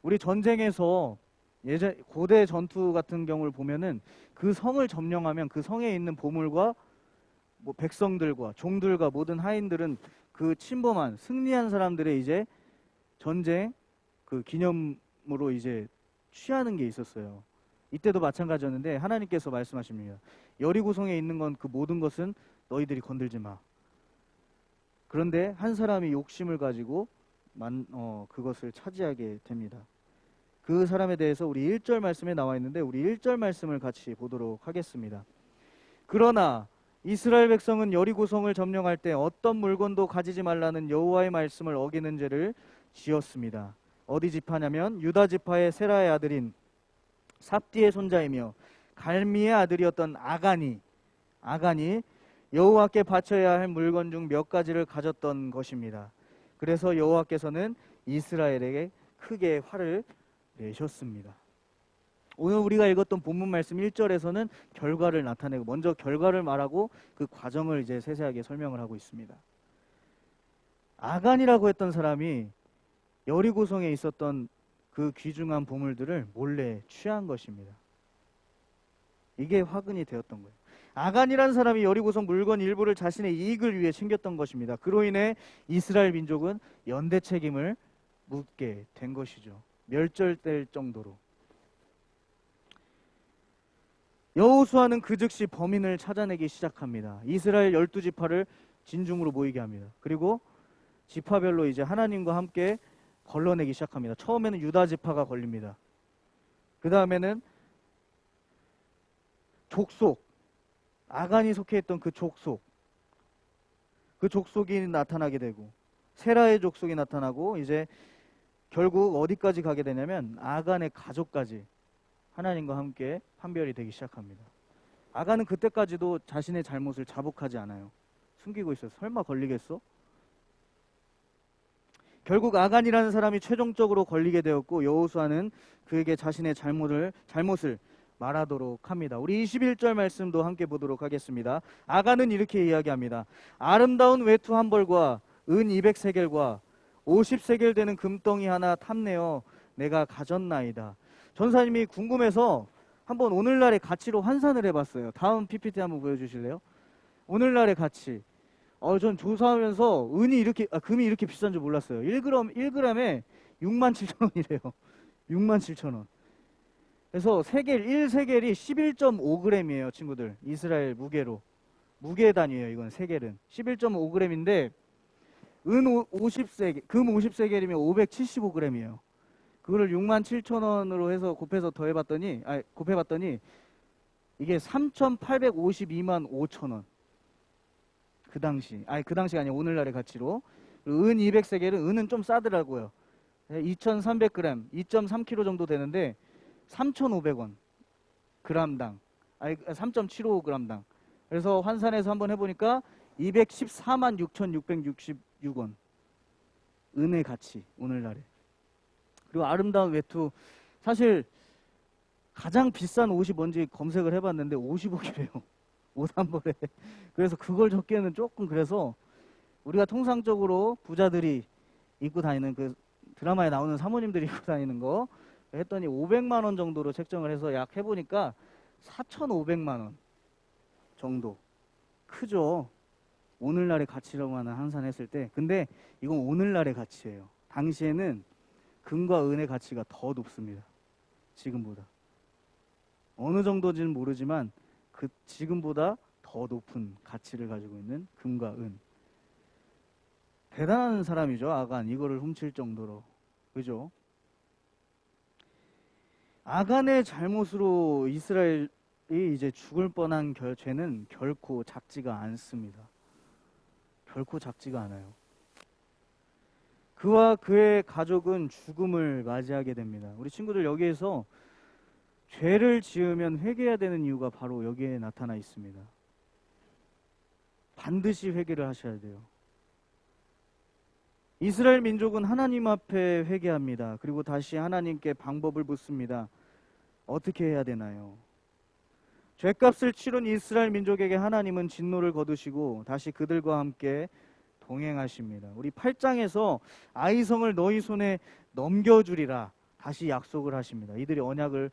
우리 전쟁에서 고대 전투 같은 경우를 보면은 그 성을 점령하면 그 성에 있는 보물과 백성들과 종들과 모든 하인들은 그 침범한 승리한 사람들의 이제 전쟁 그 기념으로 이제 취하는 게 있었어요. 이때도 마찬가지였는데 하나님께서 말씀하십니다. 여리고성에 있는 건 그 모든 것은 너희들이 건들지 마. 그런데 한 사람이 욕심을 가지고 그것을 차지하게 됩니다. 그 사람에 대해서 우리 1절 말씀에 나와 있는데 우리 1절 말씀을 같이 보도록 하겠습니다. 그러나 이스라엘 백성은 여리고성을 점령할 때 어떤 물건도 가지지 말라는 여호와의 말씀을 어기는 죄를 지었습니다. 어디 지파냐면 유다 지파의 세라의 아들인 삽디의 손자이며 갈미의 아들이었던 아간이 여호와께 바쳐야 할 물건 중 몇 가지를 가졌던 것입니다. 그래서 여호와께서는 이스라엘에게 크게 화를 내셨습니다. 오늘 우리가 읽었던 본문 말씀 1절에서는 결과를 나타내고 먼저 결과를 말하고 그 과정을 이제 세세하게 설명을 하고 있습니다. 아간이라고 했던 사람이 여리고성에 있었던 그 귀중한 보물들을 몰래 취한 것입니다. 이게 화근이 되었던 거예요. 아간이라는 사람이 여리고성 물건 일부를 자신의 이익을 위해 챙겼던 것입니다. 그로 인해 이스라엘 민족은 연대 책임을 묻게 된 것이죠. 멸절될 정도로. 여호수아는 그 즉시 범인을 찾아내기 시작합니다. 이스라엘 12지파를 진중으로 모이게 합니다. 그리고 지파별로 이제 하나님과 함께 걸러내기 시작합니다. 처음에는 유다 지파가 걸립니다. 그 다음에는 족속, 아간이 속해 있던 그 족속이 나타나게 되고 세라의 족속이 나타나고 이제 결국 어디까지 가게 되냐면 아간의 가족까지 하나님과 함께 판별이 되기 시작합니다. 아간은 그때까지도 자신의 잘못을 자복하지 않아요. 숨기고 있어요. 설마 걸리겠어? 결국 아간이라는 사람이 최종적으로 걸리게 되었고 여호수아는 그에게 자신의 잘못을 말하도록 합니다. 우리 21절 말씀도 함께 보도록 하겠습니다. 아간은 이렇게 이야기합니다. 아름다운 외투 한 벌과 은 200세겔과 50세겔 되는 금덩이 하나 탐내어 내가 가졌나이다. 전사님이 궁금해서 한번 오늘날의 가치로 환산을 해봤어요. 다음 PPT 한번 보여주실래요? 오늘날의 가치. 전 조사하면서 금이 이렇게 비싼 줄 몰랐어요. 1g에 67,000원이래요. 67,000원. 그래서 1세겔이 11.5g이에요, 친구들. 이스라엘 무게로. 무게 단위예요, 이건 세겔은. 11.5g인데 금 50세겔이면 575g이에요. 그거를 67,000원으로 해서 곱해봤더니 이게 3,852만 5천원. 그 당시가 아니라 오늘날의 가치로. 그리고 은 200세겔은 은은 좀 싸더라고요. 2,300g, 2.3kg 정도 되는데 3,500원 g당. 3.75g당. 그래서 환산해서 한번 해보니까 214만 6,666원. 은의 가치, 오늘날에. 그리고 아름다운 외투. 사실 가장 비싼 옷이 뭔지 검색을 해봤는데 50억이래요. 옷 한 벌에. 그래서 그걸 적기에는 조금, 그래서 우리가 통상적으로 부자들이 입고 다니는 그 드라마에 나오는 사모님들이 입고 다니는 거 했더니 500만 원 정도로 책정을 해서 약 해보니까 4,500만 원 정도. 크죠? 오늘날의 가치로만 환산했을 때. 근데 이건 오늘날의 가치예요. 당시에는 금과 은의 가치가 더 높습니다. 지금보다. 어느 정도인지는 모르지만 지금보다 더 높은 가치를 가지고 있는 금과 은. 대단한 사람이죠, 아간. 이거를 훔칠 정도로. 그죠? 아간의 잘못으로 이스라엘이 이제 죽을 뻔한 죄는 결코 작지가 않습니다. 결코 작지가 않아요. 그와 그의 가족은 죽음을 맞이하게 됩니다. 우리 친구들, 여기에서 죄를 지으면 회개해야 되는 이유가 바로 여기에 나타나 있습니다. 반드시 회개를 하셔야 돼요. 이스라엘 민족은 하나님 앞에 회개합니다. 그리고 다시 하나님께 방법을 묻습니다. 어떻게 해야 되나요? 죄값을 치른 이스라엘 민족에게 하나님은 진노를 거두시고 다시 그들과 함께 동행하십니다. 우리 8장에서 아이성을 너희 손에 넘겨주리라 다시 약속을 하십니다. 이들이 언약을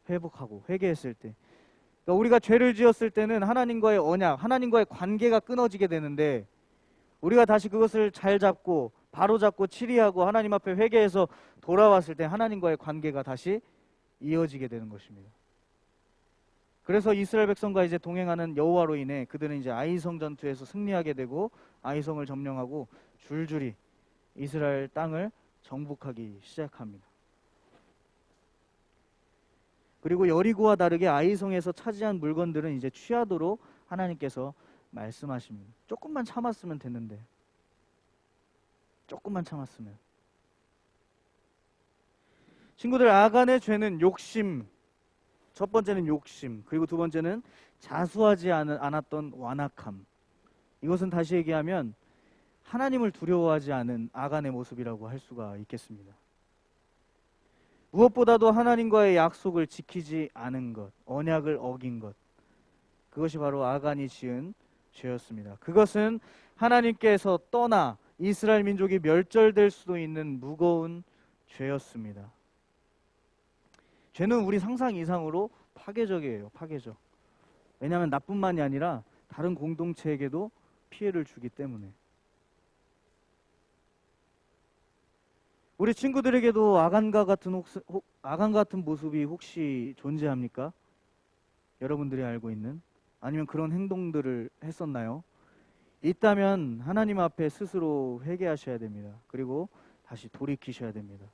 회복하고 회개했을 때. 그러니까 우리가 죄를 지었을 때는 하나님과의 언약, 하나님과의 관계가 끊어지게 되는데, 우리가 다시 그것을 잘 잡고 바로 잡고 치리하고 하나님 앞에 회개해서 돌아왔을 때 하나님과의 관계가 다시 이어지게 되는 것입니다. 그래서 이스라엘 백성과 이제 동행하는 여호와로 인해 그들은 이제 아이성 전투에서 승리하게 되고 아이성을 점령하고 줄줄이 이스라엘 땅을 정복하기 시작합니다. 그리고 여리고와 다르게 아이성에서 차지한 물건들은 이제 취하도록 하나님께서 말씀하십니다. 조금만 참았으면 됐는데. 조금만 참았으면. 친구들, 아간의 죄는 욕심. 첫 번째는 욕심. 그리고 두 번째는 자수하지 않았던 완악함. 이것은 다시 얘기하면 하나님을 두려워하지 않은 아간의 모습이라고 할 수가 있겠습니다. 무엇보다도 하나님과의 약속을 지키지 않은 것, 언약을 어긴 것, 그것이 바로 아간이 지은 죄였습니다. 그것은 하나님께서 떠나 이스라엘 민족이 멸절될 수도 있는 무거운 죄였습니다. 죄는 우리 상상 이상으로 파괴적이에요. 파괴적. 왜냐하면 나뿐만이 아니라 다른 공동체에게도 피해를 주기 때문에. 우리 친구들에게도 아간 같은 모습이 혹시 존재합니까? 여러분들이 알고 있는? 아니면 그런 행동들을 했었나요? 있다면 하나님 앞에 스스로 회개하셔야 됩니다. 그리고 다시 돌이키셔야 됩니다.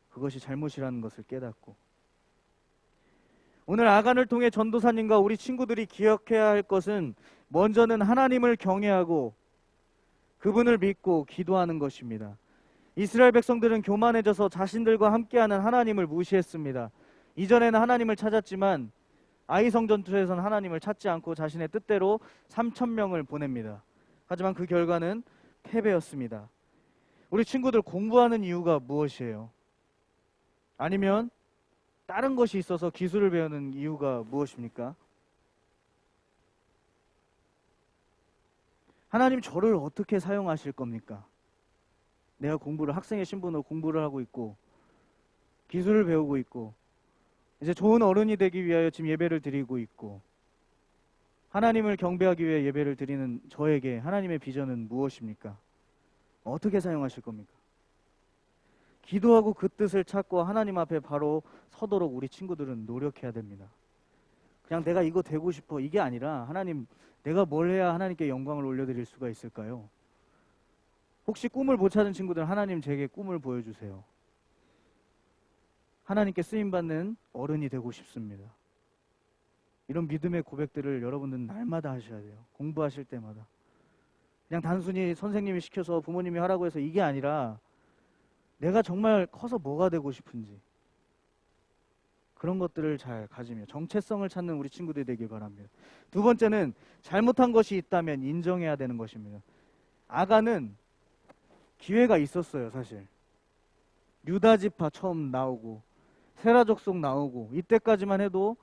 그것이 잘못이라는 것을 깨닫고. 오늘 아간을 통해 전도사님과 우리 친구들이 기억해야 할 것은 먼저는 하나님을 경외하고 그분을 믿고 기도하는 것입니다. 이스라엘 백성들은 교만해져서 자신들과 함께하는 하나님을 무시했습니다. 이전에는 하나님을 찾았지만 아이성 전투에서는 하나님을 찾지 않고 자신의 뜻대로 3,000명을 보냅니다. 하지만 그 결과는 패배였습니다. 우리 친구들 공부하는 이유가 무엇이에요? 아니면 다른 것이 있어서 기술을 배우는 이유가 무엇입니까? 하나님 저를 어떻게 사용하실 겁니까? 내가 학생의 신분으로 공부를 하고 있고 기술을 배우고 있고 이제 좋은 어른이 되기 위하여 지금 예배를 드리고 있고 하나님을 경배하기 위해 예배를 드리는 저에게 하나님의 비전은 무엇입니까? 어떻게 사용하실 겁니까? 기도하고 그 뜻을 찾고 하나님 앞에 바로 서도록 우리 친구들은 노력해야 됩니다. 그냥 내가 이거 되고 싶어 이게 아니라 하나님 내가 뭘 해야 하나님께 영광을 올려드릴 수가 있을까요? 혹시 꿈을 못 찾은 친구들 하나님 제게 꿈을 보여주세요. 하나님께 쓰임받는 어른이 되고 싶습니다. 이런 믿음의 고백들을 여러분들은 날마다 하셔야 돼요. 공부하실 때마다. 그냥 단순히 선생님이 시켜서 부모님이 하라고 해서 이게 아니라 내가 정말 커서 뭐가 되고 싶은지 그런 것들을 잘 가지며 정체성을 찾는 우리 친구들이 되길 바랍니다. 두 번째는 잘못한 것이 있다면 인정해야 되는 것입니다. 아간은 기회가 있었어요. 사실 유다지파 처음 나오고 세라 족속 나오고 이때까지만 해도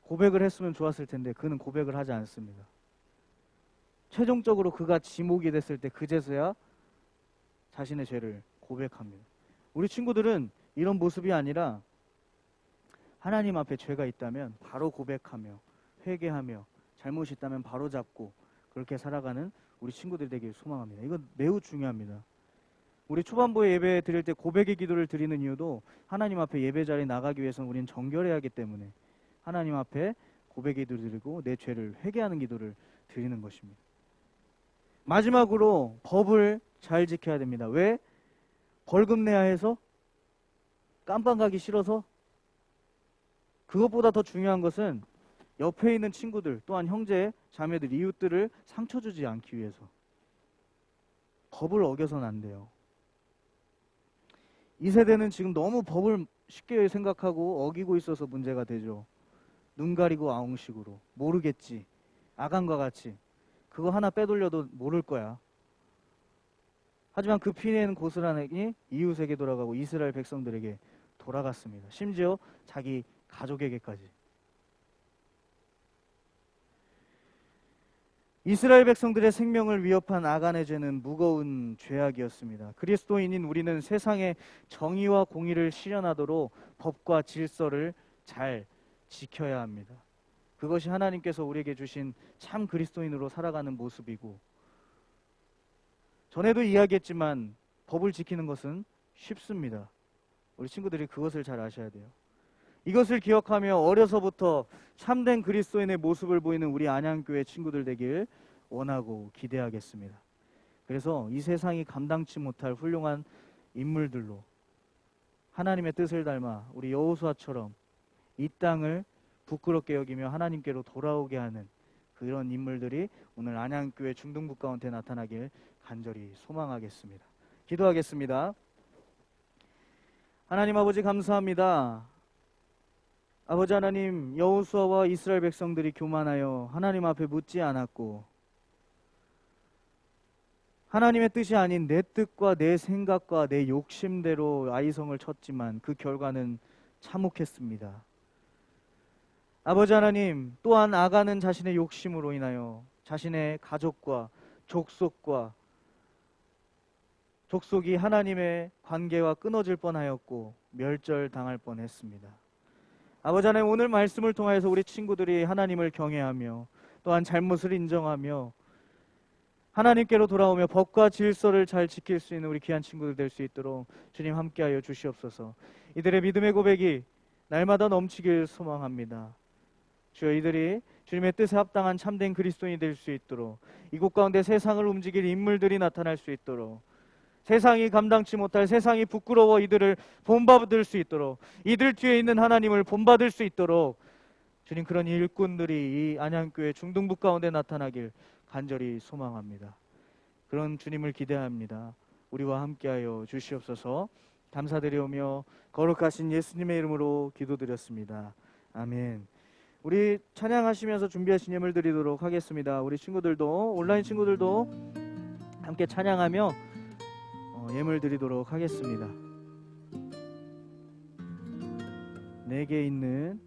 고백을 했으면 좋았을 텐데 그는 고백을 하지 않습니다. 최종적으로 그가 지목이 됐을 때 그제서야 자신의 죄를 고백합니다. 우리 친구들은 이런 모습이 아니라 하나님 앞에 죄가 있다면 바로 고백하며 회개하며 잘못이 있다면 바로 잡고 그렇게 살아가는 우리 친구들이 되길 소망합니다. 이건 매우 중요합니다. 우리 초반부에 예배 드릴 때 고백의 기도를 드리는 이유도 하나님 앞에 예배 자리에 나가기 위해서는 우리는 정결해야 하기 때문에 하나님 앞에 고백의 기도를 드리고 내 죄를 회개하는 기도를 드리는 것입니다. 마지막으로 법을 잘 지켜야 됩니다. 왜? 벌금 내야 해서? 깜빵 가기 싫어서? 그것보다 더 중요한 것은 옆에 있는 친구들 또한 형제, 자매들, 이웃들을 상처 주지 않기 위해서 법을 어겨서는 안 돼요. 이 세대는 지금 너무 법을 쉽게 생각하고 어기고 있어서 문제가 되죠. 눈 가리고 아웅식으로 모르겠지, 아간과 같이 그거 하나 빼돌려도 모를 거야. 하지만 그 피해는 고스란히 이웃에게 돌아가고 이스라엘 백성들에게 돌아갔습니다. 심지어 자기 가족에게까지. 이스라엘 백성들의 생명을 위협한 아간의 죄는 무거운 죄악이었습니다. 그리스도인인 우리는 세상의 정의와 공의를 실현하도록 법과 질서를 잘 지켜야 합니다. 그것이 하나님께서 우리에게 주신 참 그리스도인으로 살아가는 모습이고, 전에도 이야기했지만 법을 지키는 것은 쉽습니다. 우리 친구들이 그것을 잘 아셔야 돼요. 이것을 기억하며 어려서부터 참된 그리스도인의 모습을 보이는 우리 안양교회 친구들 되길 원하고 기대하겠습니다. 그래서 이 세상이 감당치 못할 훌륭한 인물들로 하나님의 뜻을 닮아 우리 여호수아처럼 이 땅을 부끄럽게 여기며 하나님께로 돌아오게 하는 그런 인물들이 오늘 안양교회 중등부 가운데 나타나길 간절히 소망하겠습니다. 기도하겠습니다. 하나님 아버지 감사합니다. 아버지 하나님, 여호수아와 이스라엘 백성들이 교만하여 하나님 앞에 묻지 않았고 하나님의 뜻이 아닌 내 뜻과 내 생각과 내 욕심대로 아이성을 쳤지만 그 결과는 참혹했습니다. 아버지 하나님, 또한 아간은 자신의 욕심으로 인하여 자신의 가족과 족속이 하나님의 관계와 끊어질 뻔하였고 멸절당할 뻔했습니다. 아버지 하나님, 오늘 말씀을 통하여서 우리 친구들이 하나님을 경외하며 또한 잘못을 인정하며 하나님께로 돌아오며 법과 질서를 잘 지킬 수 있는 우리 귀한 친구들 될 수 있도록 주님 함께하여 주시옵소서. 이들의 믿음의 고백이 날마다 넘치길 소망합니다. 주여, 이들이 주님의 뜻에 합당한 참된 그리스도인이 될 수 있도록, 이곳 가운데 세상을 움직일 인물들이 나타날 수 있도록, 세상이 감당치 못할, 세상이 부끄러워 이들을 본받을 수 있도록, 이들 뒤에 있는 하나님을 본받을 수 있도록 주님, 그런 일꾼들이 이 안양교회 중등부 가운데 나타나길 간절히 소망합니다. 그런 주님을 기대합니다. 우리와 함께하여 주시옵소서. 감사드리오며 거룩하신 예수님의 이름으로 기도드렸습니다. 아멘. 우리 찬양하시면서 준비하신 예물 드리도록 하겠습니다. 우리 친구들도, 온라인 친구들도 함께 찬양하며 예물 드리도록 하겠습니다. 내게 있는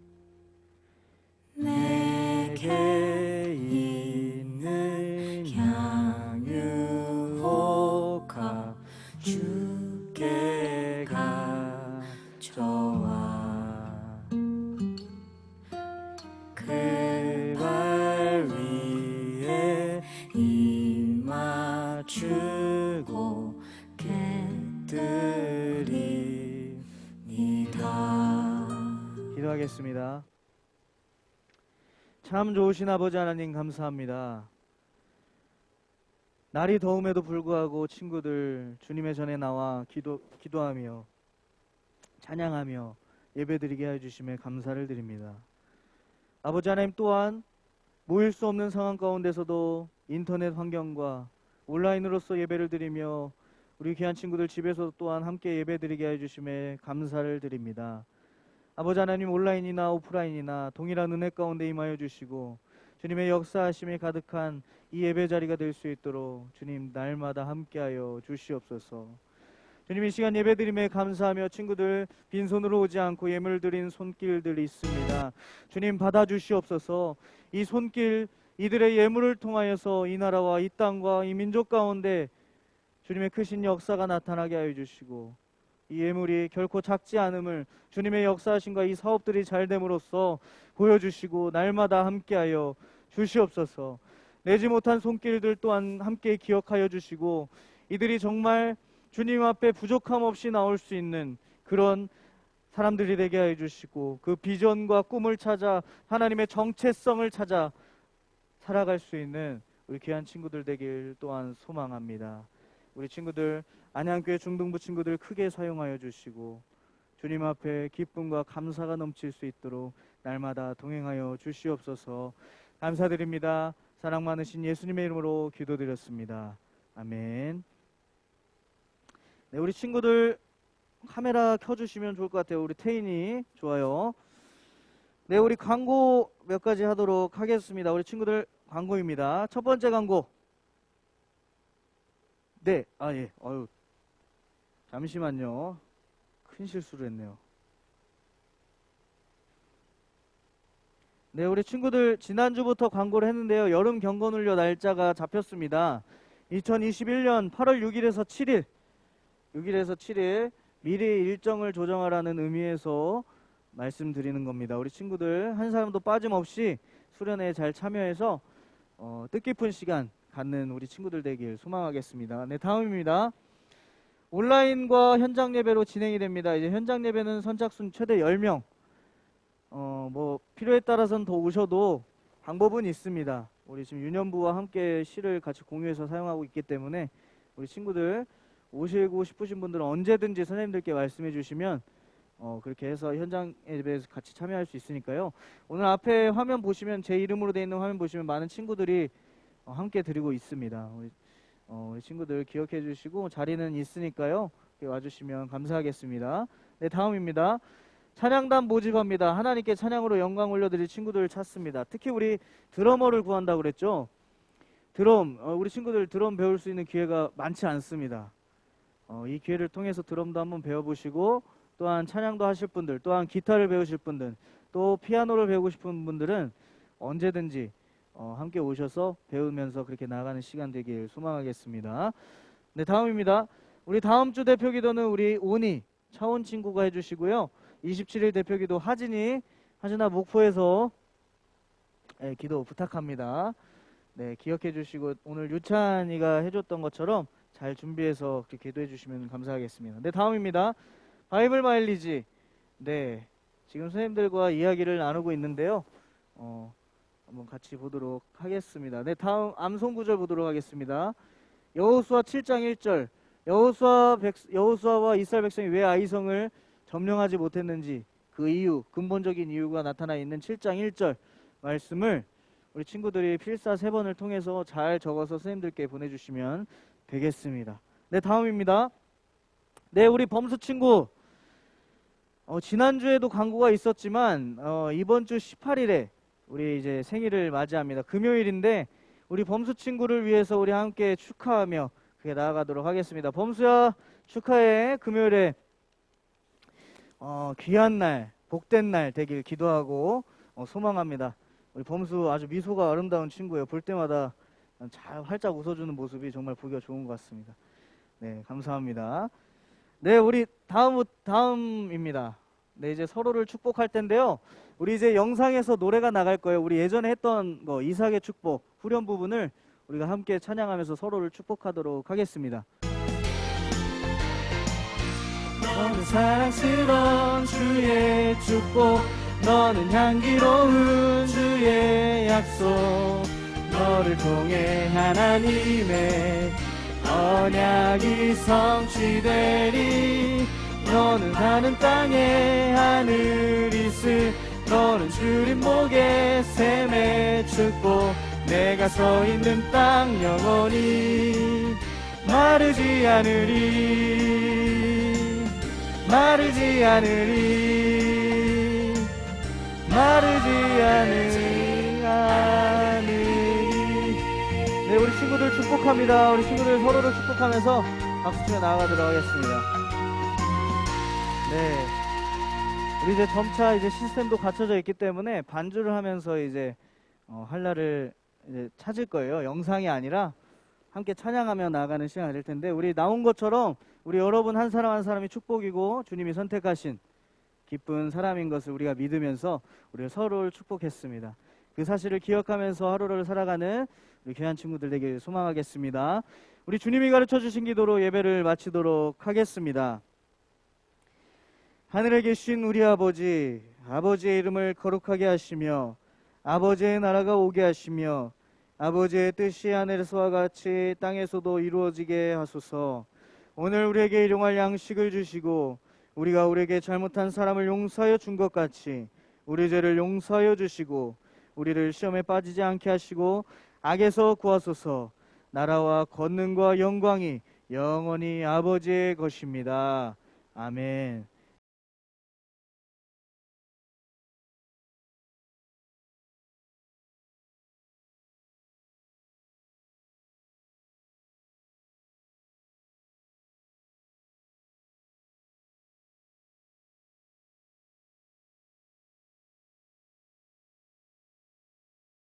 향유옥합 주께 가져와 그 발 위에 입맞추고 깨뜨리니다. 기도하겠습니다. 참 좋으신 아버지 하나님 감사합니다. 날이 더움에도 불구하고 친구들 주님의 전에 나와 기도하며 찬양하며 예배드리게 해주심에 감사를 드립니다. 아버지 하나님 또한 모일 수 없는 상황 가운데서도 인터넷 환경과 온라인으로서 예배를 드리며 우리 귀한 친구들 집에서 또한 함께 예배드리게 해주심에 감사를 드립니다. 아버지 하나님 온라인이나 오프라인이나 동일한 은혜 가운데 임하여 주시고 주님의 역사하심이 가득한 이 예배 자리가 될 수 있도록 주님 날마다 함께하여 주시옵소서. 주님 이 시간 예배드림에 감사하며 친구들 빈손으로 오지 않고 예물 드린 손길들이 있습니다. 주님 받아주시옵소서. 이 손길 이들의 예물을 통하여서 이 나라와 이 땅과 이 민족 가운데 주님의 크신 역사가 나타나게 하여 주시고 이 예물이 결코 작지 않음을 주님의 역사하심과 이 사업들이 잘 됨으로써 보여주시고 날마다 함께하여 주시옵소서. 내지 못한 손길들 또한 함께 기억하여 주시고 이들이 정말 주님 앞에 부족함 없이 나올 수 있는 그런 사람들이 되게 하여 주시고 그 비전과 꿈을 찾아 하나님의 정체성을 찾아 살아갈 수 있는 우리 귀한 친구들 되길 또한 소망합니다. 우리 친구들 안양교회 중등부 친구들 크게 사용하여 주시고 주님 앞에 기쁨과 감사가 넘칠 수 있도록 날마다 동행하여 주시옵소서. 감사드립니다. 사랑 많으신 예수님의 이름으로 기도드렸습니다. 아멘. 네, 우리 친구들 카메라 켜주시면 좋을 것 같아요. 우리 태인이 좋아요. 네, 우리 광고 몇 가지 하도록 하겠습니다. 우리 친구들 광고입니다. 첫 번째 광고. 네, 예. 잠시만요. 큰 실수를 했네요. 네, 우리 친구들 지난주부터 광고를 했는데요. 여름 경건훈련 날짜가 잡혔습니다. 2021년 8월 6일에서 7일 미리 일정을 조정하라는 의미에서 말씀드리는 겁니다. 우리 친구들 한 사람도 빠짐없이 수련회에 잘 참여해서 뜻깊은 시간 갖는 우리 친구들 되길 소망하겠습니다. 네, 다음입니다. 온라인과 현장 예배로 진행이 됩니다. 이제 현장 예배는 선착순 최대 10명. 필요에 따라서는 더 오셔도 방법은 있습니다. 우리 지금 유년부와 함께 실을 같이 공유해서 사용하고 있기 때문에 우리 친구들 오시고 싶으신 분들은 언제든지 선생님들께 말씀해 주시면 그렇게 해서 현장 예배에서 같이 참여할 수 있으니까요. 오늘 앞에 화면 보시면 제 이름으로 되어 있는 화면 보시면 많은 친구들이 함께 드리고 있습니다. 우리 친구들 기억해 주시고 자리는 있으니까요. 와주시면 감사하겠습니다. 네, 다음입니다. 찬양단 모집합니다. 하나님께 찬양으로 영광 올려드릴 친구들을 찾습니다. 특히 우리 드러머를 구한다고 그랬죠. 우리 친구들 드럼 배울 수 있는 기회가 많지 않습니다. 이 기회를 통해서 드럼도 한번 배워보시고 또한 찬양도 하실 분들, 또한 기타를 배우실 분들, 또 피아노를 배우고 싶은 분들은 언제든지 함께 오셔서 배우면서 그렇게 나아가는 시간 되길 소망하겠습니다. 네, 다음입니다. 우리 다음 주 대표 기도는 우리 오니 차원 친구가 해주시고요. 27일 대표 기도 하진아 목포에서 기도 부탁합니다. 네, 기억해 주시고 오늘 유찬이가 해줬던 것처럼 잘 준비해서 그렇게 기도해 주시면 감사하겠습니다. 네, 다음입니다. 바이블 마일리지. 네, 지금 선생님들과 이야기를 나누고 있는데요. 한번 같이 보도록 하겠습니다. 네, 다음 암송 구절 보도록 하겠습니다. 여호수아 7장 1절. 여호수아와 이스라엘 백성이 왜 아이성을 점령하지 못했는지 그 이유, 근본적인 이유가 나타나 있는 7장 1절 말씀을 우리 친구들이 필사 3번을 통해서 잘 적어서 선생님들께 보내주시면 되겠습니다. 네, 다음입니다. 네, 우리 범수 친구 지난주에도 광고가 있었지만 이번 주 18일에 우리 이제 생일을 맞이합니다. 금요일인데 우리 범수 친구를 위해서 우리 함께 축하하며 크게 나아가도록 하겠습니다. 범수야 축하해. 금요일에 귀한 날, 복된 날 되길 기도하고 소망합니다. 우리 범수 아주 미소가 아름다운 친구예요. 볼 때마다 잘 활짝 웃어주는 모습이 정말 보기가 좋은 것 같습니다. 네, 감사합니다. 네, 우리 다음입니다. 네, 이제 서로를 축복할 텐데요. 우리 이제 영상에서 노래가 나갈 거예요. 우리 예전에 했던 거 이삭의 축복 후렴 부분을 우리가 함께 찬양하면서 서로를 축복하도록 하겠습니다. 너는 사랑스러운 주의 축복, 너는 향기로운 주의 약속, 너를 통해 하나님의 언약이 성취되리. 너는 하늘 땅에 하늘이 있을, 너는 주님 목에 샘의 축복, 내가 서 있는 땅 영원히 마르지 않으리, 마르지 않으리, 마르지 않으리. 네, 우리 친구들 축복합니다. 우리 친구들 서로를 축복하면서 박수 치며 나아가도록 하겠습니다. 네, 우리 이제 점차 이제 시스템도 갖춰져 있기 때문에 반주를 하면서 이제 한라를 이제 찾을 거예요. 영상이 아니라 함께 찬양하며 나아가는 시간이 될 텐데, 우리 나온 것처럼 우리 여러분 한 사람 한 사람이 축복이고 주님이 선택하신 기쁜 사람인 것을 우리가 믿으면서 우리 서로를 축복했습니다. 그 사실을 기억하면서 하루를 살아가는 우리 귀한 친구들 되길 소망하겠습니다. 우리 주님이 가르쳐 주신 기도로 예배를 마치도록 하겠습니다. 하늘에 계신 우리 아버지, 아버지의 이름을 거룩하게 하시며 아버지의 나라가 오게 하시며 아버지의 뜻이 하늘에서와 같이 땅에서도 이루어지게 하소서. 오늘 우리에게 일용할 양식을 주시고 우리가 우리에게 잘못한 사람을 용서하여 준 것 같이 우리 죄를 용서하여 주시고 우리를 시험에 빠지지 않게 하시고 악에서 구하소서. 나라와 권능과 영광이 영원히 아버지의 것입니다. 아멘.